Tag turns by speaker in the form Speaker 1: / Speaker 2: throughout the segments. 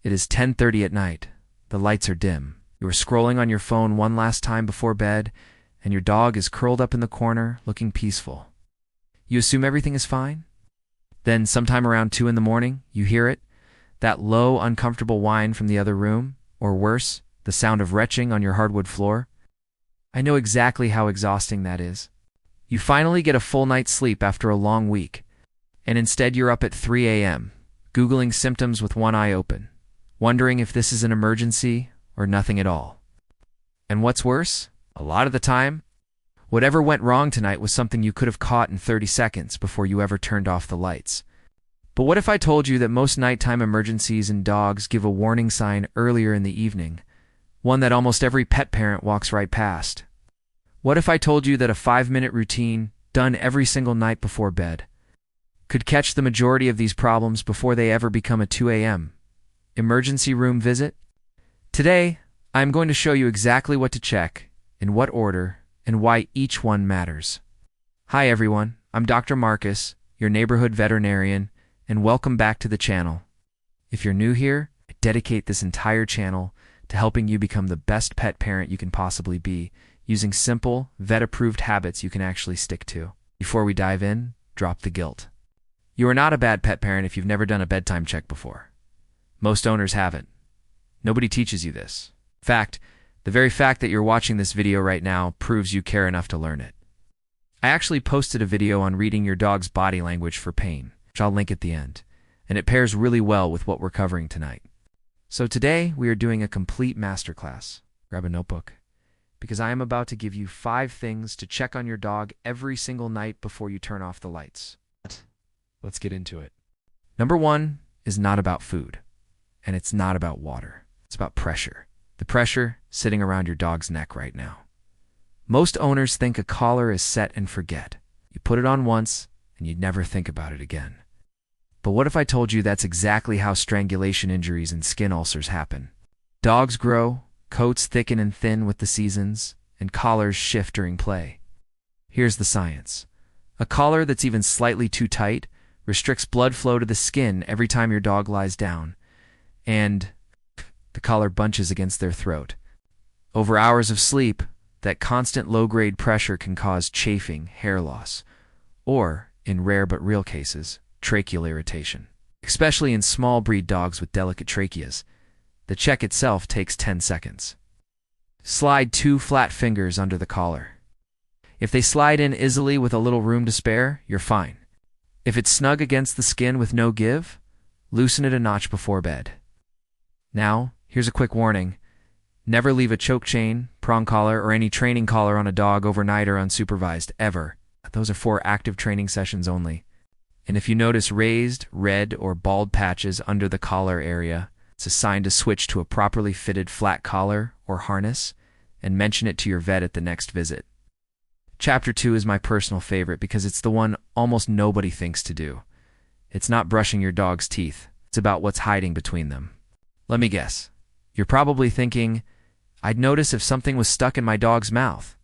Speaker 1: It is 10:30 at night. The lights are dim. You are scrolling on your phone one last time before bed, and your dog is curled up in the corner, looking peaceful. You assume everything is fine? Then, sometime around 2 in the morning, you hear it, that low, uncomfortable whine from the other room, or worse, the sound of retching on your hardwood floor. I know exactly how exhausting that is. You finally get a full night's sleep after a long week, and instead you're up at 3 a.m., Googling symptoms with one eye open, wondering if this is an emergency or nothing at all. And what's worse, a lot of the time, whatever went wrong tonight was something you could have caught in 30 seconds before you ever turned off the lights. But what if I told you that most nighttime emergencies in dogs give a warning sign earlier in the evening, one that almost every pet parent walks right past? What if I told you that a 5-minute routine, done every single night before bed, could catch the majority of these problems before they ever become a 2 a.m. emergency room visit? Today, I'm going to show you exactly what to check, in what order, and why each one matters. Hi everyone, I'm Dr. Marcus, your neighborhood veterinarian, and welcome back to the channel. If you're new here, I dedicate this entire channel to helping you become the best pet parent you can possibly be, using simple, vet-approved habits you can actually stick to. Before we dive in, drop the guilt. You are not a bad pet parent if you've never done a bedtime check before. Most owners haven't. Nobody teaches you this. In fact, the very fact that you're watching this video right now proves you care enough to learn it. I actually posted a video on reading your dog's body language for pain, which I'll link at the end, and it pairs really well with what we're covering tonight. So today, we are doing a complete masterclass. Grab a notebook, because I am about to give you 5 things to check on your dog every single night before you turn off the lights. Let's get into it. Number 1 is not about food, and it's not about water. It's about pressure. The pressure sitting around your dog's neck right now. Most owners think a collar is set and forget. You put it on once, and you'd never think about it again. But what if I told you that's exactly how strangulation injuries and skin ulcers happen? Dogs grow, coats thicken and thin with the seasons, and collars shift during play. Here's the science. A collar that's even slightly too tight restricts blood flow to the skin every time your dog lies down, and the collar bunches against their throat. Over hours of sleep, that constant low-grade pressure can cause chafing, hair loss, or, in rare but real cases, tracheal irritation. Especially in small breed dogs with delicate tracheas, the check itself takes 10 seconds. Slide 2 flat fingers under the collar. If they slide in easily with a little room to spare, you're fine. If it's snug against the skin with no give, loosen it a notch before bed. Now, here's a quick warning. Never leave a choke chain, prong collar, or any training collar on a dog overnight or unsupervised, ever. Those are for active training sessions only. And if you notice raised, red, or bald patches under the collar area, it's a sign to switch to a properly fitted flat collar or harness, and mention it to your vet at the next visit. Chapter 2 is my personal favorite because it's the one almost nobody thinks to do. It's not brushing your dog's teeth. It's about what's hiding between them. Let me guess. You're probably thinking, I'd notice if something was stuck in my dog's mouth.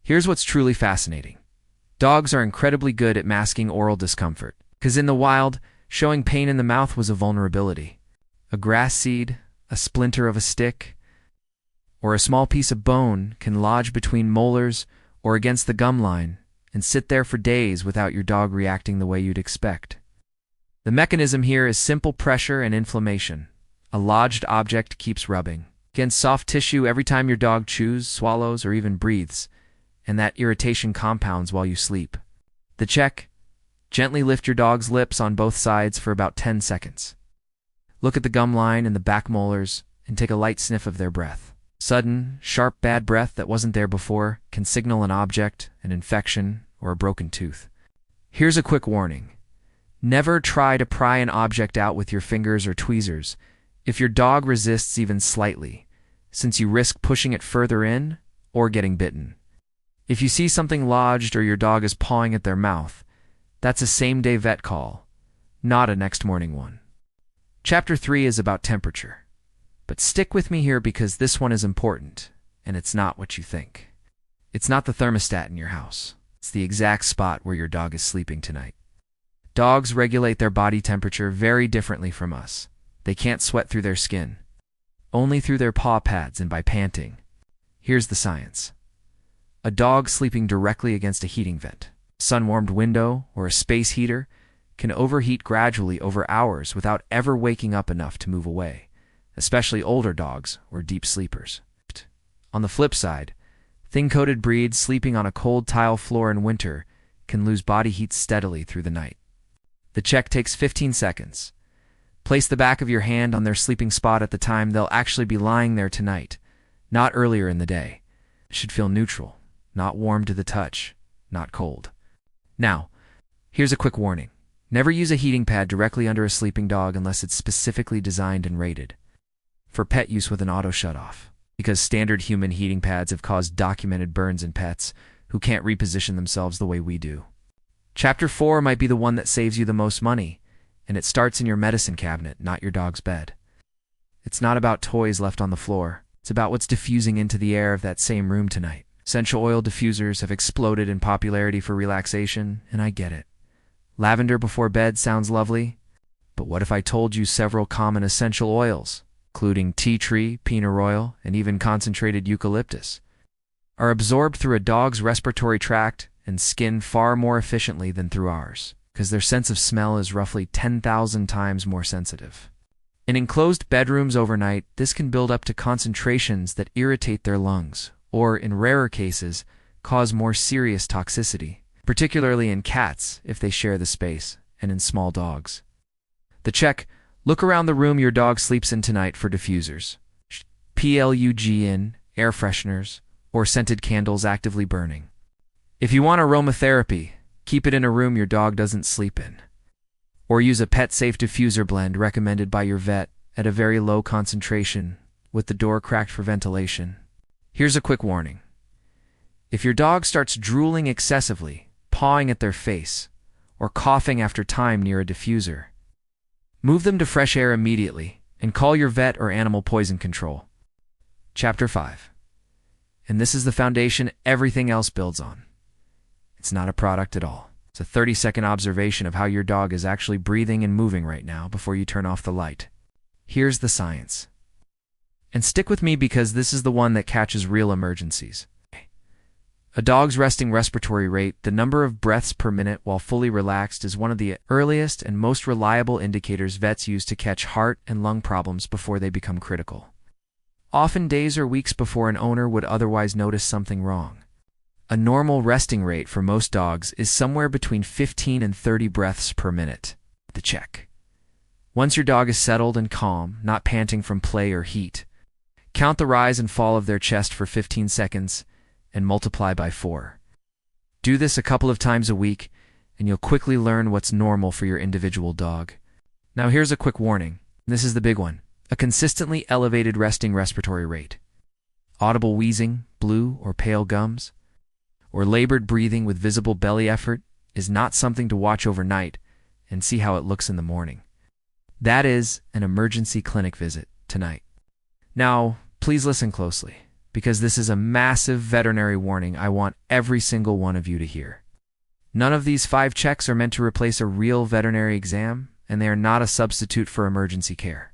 Speaker 1: Here's what's truly fascinating. Dogs are incredibly good at masking oral discomfort, because in the wild, showing pain in the mouth was a vulnerability. A grass seed, a splinter of a stick, or a small piece of bone can lodge between molars or against the gum line and sit there for days without your dog reacting the way you'd expect. The mechanism here is simple pressure and inflammation. A lodged object keeps rubbing against soft tissue every time your dog chews, swallows, or even breathes, and that irritation compounds while you sleep. The check: gently lift your dog's lips on both sides for about 10 seconds. Look at the gum line and the back molars and take a light sniff of their breath. Sudden, sharp, bad breath that wasn't there before can signal an object, an infection, or a broken tooth. Here's a quick warning. Never try to pry an object out with your fingers or tweezers if your dog resists even slightly, since you risk pushing it further in or getting bitten. If you see something lodged or your dog is pawing at their mouth, that's a same-day vet call, not a next morning one. Chapter 3 is about temperature. But stick with me here because this one is important, and it's not what you think. It's not the thermostat in your house. It's the exact spot where your dog is sleeping tonight. Dogs regulate their body temperature very differently from us. They can't sweat through their skin, only through their paw pads and by panting. Here's the science. A dog sleeping directly against a heating vent, sun-warmed window, or a space heater can overheat gradually over hours without ever waking up enough to move away, especially older dogs or deep sleepers. On the flip side, thin-coated breeds sleeping on a cold tile floor in winter can lose body heat steadily through the night. The check takes 15 seconds. Place the back of your hand on their sleeping spot at the time they'll actually be lying there tonight, not earlier in the day. It should feel neutral, not warm to the touch, not cold. Now, here's a quick warning. Never use a heating pad directly under a sleeping dog unless it's specifically designed and rated for pet use with an auto shutoff, because standard human heating pads have caused documented burns in pets who can't reposition themselves the way we do. Chapter 4 might be the one that saves you the most money, and it starts in your medicine cabinet, not your dog's bed. It's not about toys left on the floor. It's about what's diffusing into the air of that same room tonight. Essential oil diffusers have exploded in popularity for relaxation, and I get it. Lavender before bed sounds lovely, but what if I told you several common essential oils, including tea tree, pennyroyal, and even concentrated eucalyptus, are absorbed through a dog's respiratory tract and skin far more efficiently than through ours, because their sense of smell is roughly 10,000 times more sensitive. In enclosed bedrooms overnight, this can build up to concentrations that irritate their lungs, or, in rarer cases, cause more serious toxicity, particularly in cats if they share the space, and in small dogs. The check: look around the room your dog sleeps in tonight for diffusers, plug-in, air fresheners, or scented candles actively burning. If you want aromatherapy, keep it in a room your dog doesn't sleep in. Or use a pet-safe diffuser blend recommended by your vet at a very low concentration with the door cracked for ventilation. Here's a quick warning. If your dog starts drooling excessively, pawing at their face, or coughing after time near a diffuser, move them to fresh air immediately and call your vet or animal poison control. Chapter 5. And this is the foundation everything else builds on. It's not a product at all. It's a 30-second observation of how your dog is actually breathing and moving right now before you turn off the light. Here's the science. And stick with me because this is the one that catches real emergencies. A dog's resting respiratory rate, the number of breaths per minute while fully relaxed, is one of the earliest and most reliable indicators vets use to catch heart and lung problems before they become critical. Often days or weeks before an owner would otherwise notice something wrong. A normal resting rate for most dogs is somewhere between 15 and 30 breaths per minute. The check. Once your dog is settled and calm, not panting from play or heat, count the rise and fall of their chest for 15 seconds and multiply by 4. Do this a couple of times a week, and you'll quickly learn what's normal for your individual dog. Now here's a quick warning. This is the big one. A consistently elevated resting respiratory rate, audible wheezing, blue or pale gums, or labored breathing with visible belly effort is not something to watch overnight and see how it looks in the morning. That is an emergency clinic visit tonight. Now, please listen closely, because this is a massive veterinary warning I want every single one of you to hear. None of these 5 checks are meant to replace a real veterinary exam, and they are not a substitute for emergency care.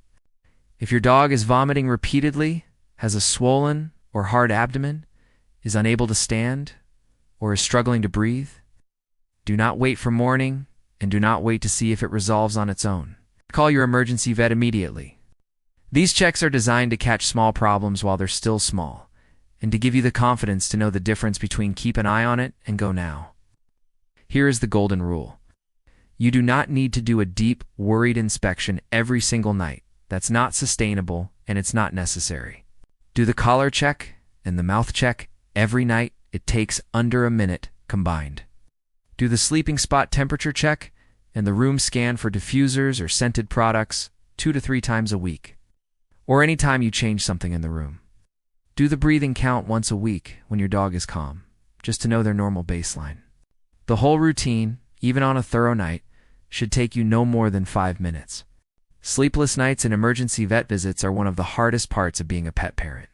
Speaker 1: If your dog is vomiting repeatedly, has a swollen or hard abdomen, is unable to stand, or is struggling to breathe, do not wait for morning, and do not wait to see if it resolves on its own. Call your emergency vet immediately. These checks are designed to catch small problems while they're still small, and to give you the confidence to know the difference between keep an eye on it and go now. Here is the golden rule. You do not need to do a deep, worried inspection every single night. That's not sustainable, and it's not necessary. Do the collar check and the mouth check every night. It takes under a minute combined. Do the sleeping spot temperature check and the room scan for diffusers or scented products 2 to 3 times a week, or any time you change something in the room. Do the breathing count once a week when your dog is calm, just to know their normal baseline. The whole routine, even on a thorough night, should take you no more than 5 minutes. Sleepless nights and emergency vet visits are one of the hardest parts of being a pet parent.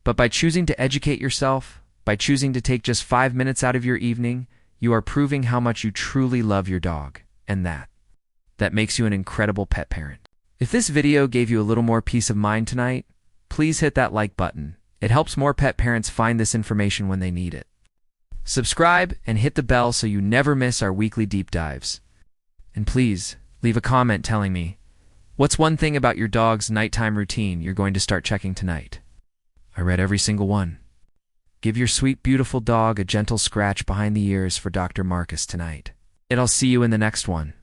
Speaker 1: But by choosing to educate yourself, by choosing to take just 5 minutes out of your evening, you are proving how much you truly love your dog, and that makes you an incredible pet parent. If this video gave you a little more peace of mind tonight, please hit that like button. It helps more pet parents find this information when they need it. Subscribe and hit the bell so you never miss our weekly deep dives. And please, leave a comment telling me, what's one thing about your dog's nighttime routine you're going to start checking tonight? I read every single one. Give your sweet, beautiful dog a gentle scratch behind the ears for Dr. Marcus tonight. And I'll see you in the next one.